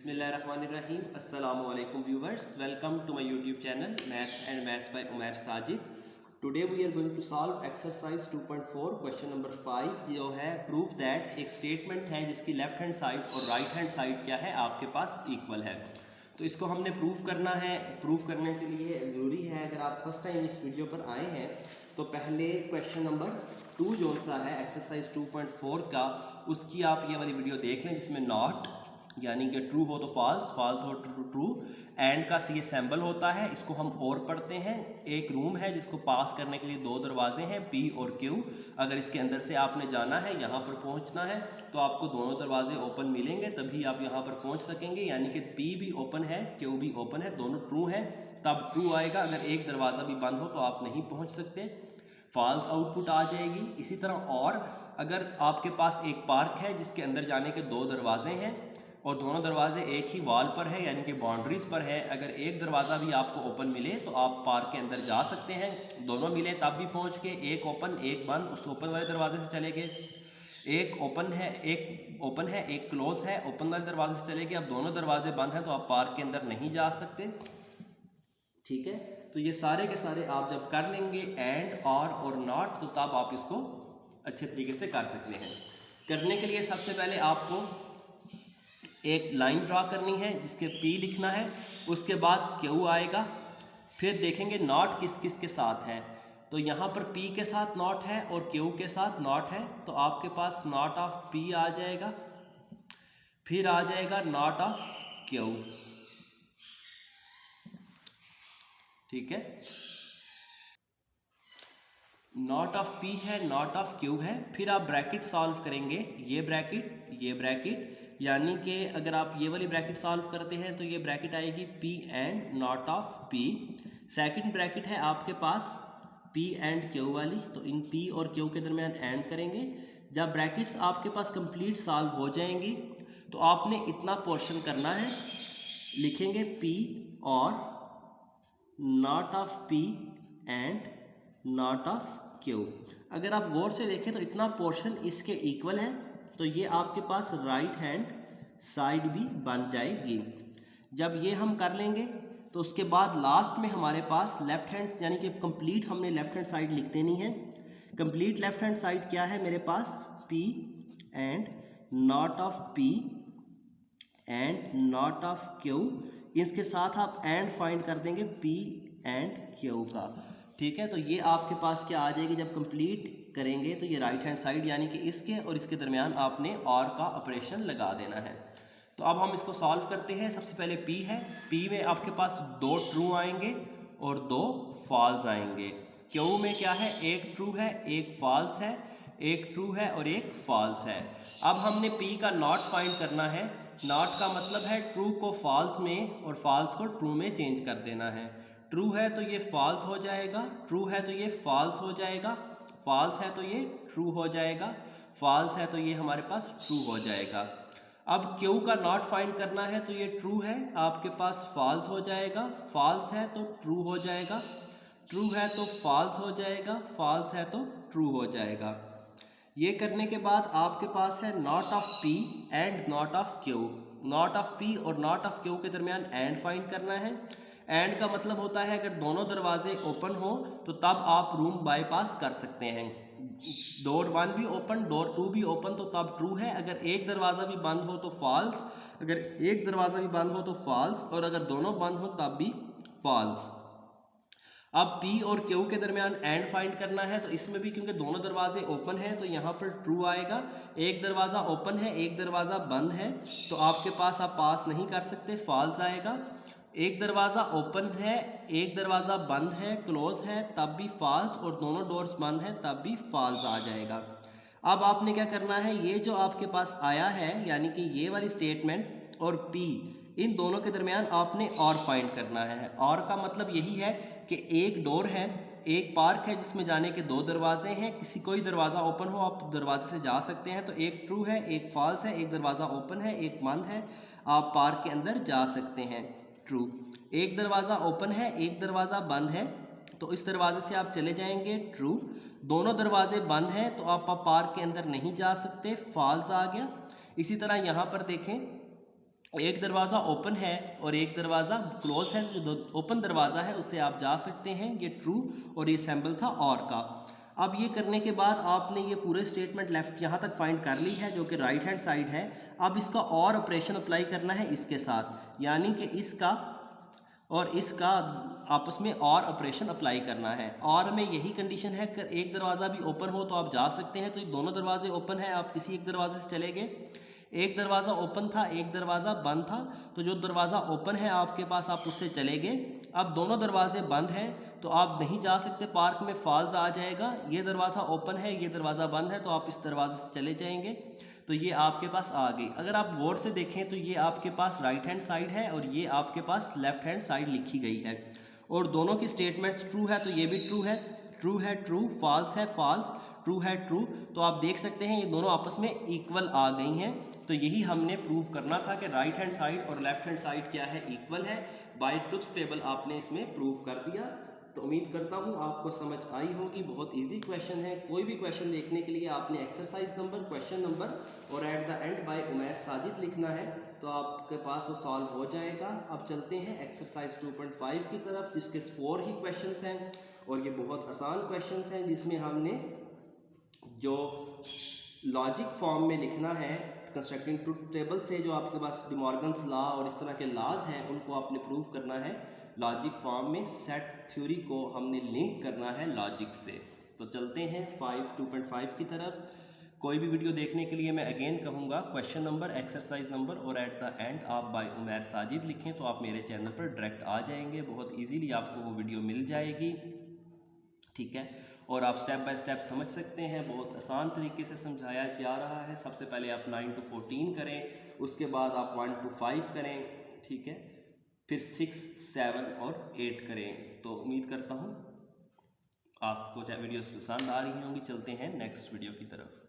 बिस्मिल्लाहिर्रहमानिर्रहीम। अस्सलामु अलैकुम viewers, welcome to my YouTube channel math and math by Umair Sajid. Today we are going to solve exercise 2.4 question number 5। जो है proof that एक statement है जिसकी लेफ्ट हैंड साइड और राइट हैंड साइड क्या है आपके पास इक्वल है। तो इसको हमने प्रूफ करना है। प्रूफ करने के लिए ज़रूरी है, अगर आप फर्स्ट टाइम इस वीडियो पर आए हैं तो पहले क्वेश्चन नंबर 2 जो सा है एक्सरसाइज 2.4 का, उसकी आप ये वाली वीडियो देख लें जिसमें नॉट यानी कि ट्रू हो तो फॉल्स, फॉल्स हो तो ट्रू, एंड का ये सिंबल होता है। इसको हम और पढ़ते हैं। एक रूम है जिसको पास करने के लिए दो दरवाजे हैं पी और क्यू। अगर इसके अंदर से आपने जाना है, यहाँ पर पहुँचना है, तो आपको दोनों दरवाजे ओपन मिलेंगे, तभी आप यहाँ पर पहुँच सकेंगे। यानी कि पी भी ओपन है, क्यू भी ओपन है, दोनों ट्रू हैं, तब ट्रू आएगा। अगर एक दरवाज़ा भी बंद हो तो आप नहीं पहुँच सकते, फॉल्स आउटपुट आ जाएगी। इसी तरह और अगर आपके पास एक पार्क है जिसके अंदर जाने के दो दरवाजे हैं और दोनों दरवाजे एक ही वॉल पर है यानी कि बाउंड्रीज पर है, अगर एक दरवाज़ा भी आपको ओपन मिले तो आप पार्क के अंदर जा सकते हैं। दोनों मिले तब भी पहुंच के, एक ओपन एक बंद, उस ओपन वाले दरवाजे से चले गए। एक ओपन है एक क्लोज है, ओपन वाले दरवाजे से चले गए। अब दोनों दरवाजे बंद हैं तो आप पार्क के अंदर नहीं जा सकते। ठीक है, तो ये सारे के सारे आप जब कर लेंगे एंड और नॉट, तो तब आप इसको अच्छे तरीके से कर सकते हैं। करने के लिए सबसे पहले आपको एक लाइन ड्रा करनी है जिसके पी लिखना है, उसके बाद क्यू आएगा, फिर देखेंगे नॉट किस किस के साथ है। तो यहाँ पर पी के साथ नॉट है और क्यू के साथ नॉट है, तो आपके पास नॉट ऑफ पी आ जाएगा, फिर आ जाएगा नॉट ऑफ क्यू। ठीक है, नॉट ऑफ पी है, नॉट ऑफ क्यू है, फिर आप ब्रैकेट सॉल्व करेंगे, ये ब्रैकेट, यानी कि अगर आप ये वाली ब्रैकेट सॉल्व करते हैं तो ये ब्रैकेट आएगी P and not of P. Second bracket है आपके पास पी एंड क्यू वाली, तो इन पी और क्यू के दरमियान एंड करेंगे। जब ब्रैकेट्स आपके पास कंप्लीट सॉल्व हो जाएंगी तो आपने इतना पोर्शन करना है, लिखेंगे पी और not of P and not of Q. अगर आप गौर से देखें तो इतना पोर्शन इसके इक्वल है, तो ये आपके पास राइट हैंड साइड भी बन जाएगी। जब ये हम कर लेंगे तो उसके बाद लास्ट में हमारे पास लेफ्ट हैंड, यानी कि कंप्लीट हमने लेफ्ट हैंड साइड लिख देनी है। कंप्लीट लेफ्ट हैंड साइड क्या है मेरे पास, P and not of P and not of Q. इसके साथ आप एंड फाइंड कर देंगे पी एंड क्यू का। ठीक है, तो ये आपके पास क्या आ जाएगी, जब कंप्लीट करेंगे तो ये राइट हैंड साइड यानी कि इसके और इसके दरमियान आपने और का ऑपरेशन लगा देना है। तो अब हम इसको सॉल्व करते हैं। सबसे पहले पी है, पी में आपके पास दो ट्रू आएंगे और दो फॉल्स आएंगे। क्यू में क्या है, एक ट्रू है एक फॉल्स है, एक ट्रू है और एक फॉल्स है। अब हमने पी का नॉट फाइंड करना है। नॉट का मतलब है ट्रू को फॉल्स में और फॉल्स को ट्रू में चेंज कर देना है। ट्रू है तो ये फॉल्स हो जाएगा, ट्रू है तो ये फॉल्स हो जाएगा, फॉल्स है तो ये ट्रू हो जाएगा, फॉल्स है तो ये हमारे पास ट्रू हो जाएगा। अब क्यू का नॉट फाइंड करना है, तो ये ट्रू है आपके पास फॉल्स हो जाएगा, फॉल्स है तो ट्रू हो जाएगा, ट्रू है तो फॉल्स हो जाएगा, फॉल्स है तो ट्रू हो जाएगा। ये करने के बाद आपके पास है not of P and not of Q. Not of P और नॉट ऑफ क्यू के दरमियान एंड फाइंड करना है। एंड का मतलब होता है अगर दोनों दरवाजे ओपन हो तो तब आप रूम बाईपास कर सकते हैं। डोर 1 भी ओपन, डोर 2 भी ओपन, तो तब ट्रू है। अगर एक दरवाज़ा भी बंद हो तो फॉल्स, अगर एक दरवाज़ा भी बंद हो तो फॉल्स, और अगर दोनों बंद हो तब भी फॉल्स। अब P और Q के दरमियान एंड फाइंड करना है, तो इसमें भी क्योंकि दोनों दरवाजे ओपन हैं तो यहाँ पर ट्रू आएगा। एक दरवाज़ा ओपन है एक दरवाज़ा बंद है, तो आपके पास आप पास नहीं कर सकते, फॉल्स आएगा। एक दरवाज़ा ओपन है एक दरवाज़ा बंद है क्लोज है, तब भी फॉल्स, और दोनों डोर्स बंद हैं तब भी फॉल्स आ जाएगा। अब आपने क्या करना है, ये जो आपके पास आया है यानी कि ये वाली स्टेटमेंट और P, इन दोनों के दरमियान आपने और फाइंड करना है। और का मतलब यही है कि एक डोर है, एक पार्क है जिसमें जाने के दो दरवाजे हैं, किसी कोई दरवाज़ा ओपन हो आप दरवाजे से जा सकते हैं, तो एक ट्रू है एक फॉल्स है, एक दरवाज़ा ओपन है एक बंद है, आप पार्क के अंदर जा सकते हैं, ट्रू। एक दरवाज़ा ओपन है एक दरवाज़ा बंद है, तो इस दरवाजे से आप चले जाएंगे, ट्रू। दोनों दरवाजे बंद हैं तो आप पार्क के अंदर नहीं जा सकते, फॉल्स आ गया। इसी तरह यहाँ पर देखें, एक दरवाज़ा ओपन है और एक दरवाज़ा क्लोज है। जो ओपन दरवाज़ा है उससे आप जा सकते हैं, ये ट्रू, और ये सैम्बल था और का। अब ये करने के बाद आपने ये पूरे स्टेटमेंट लेफ्ट यहाँ तक फाइंड कर ली है, जो कि राइट हैंड साइड है। अब इसका और ऑपरेशन अप्लाई करना है इसके साथ, यानी कि इसका और इसका आपस में और ऑपरेशन अप्लाई करना है। और में यही कंडीशन है कि एक दरवाज़ा भी ओपन हो तो आप जा सकते हैं। तो ये दोनों दरवाजे ओपन है, आप किसी एक दरवाजे से चले गए। एक दरवाज़ा ओपन था, एक दरवाज़ा बंद था, तो जो दरवाज़ा ओपन है आपके पास, आप उससे चले गए। अब दोनों दरवाजे बंद हैं तो आप नहीं जा सकते, पार्क में फॉल्स आ जाएगा। ये दरवाज़ा ओपन है, ये दरवाज़ा बंद है, तो आप इस दरवाजे से चले जाएंगे, तो ये आपके पास आ गई। अगर आप गौर से देखें तो ये आपके पास राइट हैंड साइड है और ये आपके पास लेफ्ट हैंड साइड लिखी गई है, और दोनों की स्टेटमेंट्स ट्रू है, तो ये भी ट्रू है, ट्रू है ट्रू, फॉल्स है फॉल्स, ट्रू है ट्रू। तो आप देख सकते हैं ये दोनों आपस में इक्वल आ गई हैं। तो यही हमने प्रूव करना था कि राइट हैंड साइड और लेफ्ट हैंड साइड क्या है, इक्वल है। बाय ट्रुथ टेबल आपने इसमें प्रूव कर दिया। तो उम्मीद करता हूँ आपको समझ आई होगी। बहुत इजी क्वेश्चन है। कोई भी क्वेश्चन देखने के लिए आपने एक्सरसाइज नंबर, क्वेश्चन नंबर और at the end by Umair Sajid लिखना है, तो आपके पास वो सॉल्व हो जाएगा। अब चलते हैं एक्सरसाइज 2.5 की तरफ, जिसके 4 ही क्वेश्चंस हैं और ये बहुत आसान क्वेश्चंस हैं, जिसमें हमने जो लॉजिक फॉर्म में लिखना है कंस्ट्रक्टिंग ट्रुथ टेबल से, जो आपके पास डिमॉर्गन्स लॉ और इस तरह के लॉज हैं, उनको आपने प्रूव करना है लॉजिक फॉर्म में। सेट थ्योरी को हमने लिंक करना है लॉजिक से। तो चलते हैं 2.5 की तरफ। कोई भी वीडियो देखने के लिए मैं अगेन कहूँगा, क्वेश्चन नंबर, एक्सरसाइज नंबर और एट द एंड आप बाय उमैर साजिद लिखें तो आप मेरे चैनल पर डायरेक्ट आ जाएंगे। बहुत इजीली आपको वो वीडियो मिल जाएगी, ठीक है, और आप स्टेप बाय स्टेप समझ सकते हैं। बहुत आसान तरीके से समझाया जा रहा है। सबसे पहले आप 9 to 14 करें, उसके बाद आप 1 to 5 करें, ठीक है, फिर 6, 7 और 8 करें। तो उम्मीद करता हूँ आपको वीडियोस पसंद आ रही होंगी। चलते हैं नेक्स्ट वीडियो की तरफ।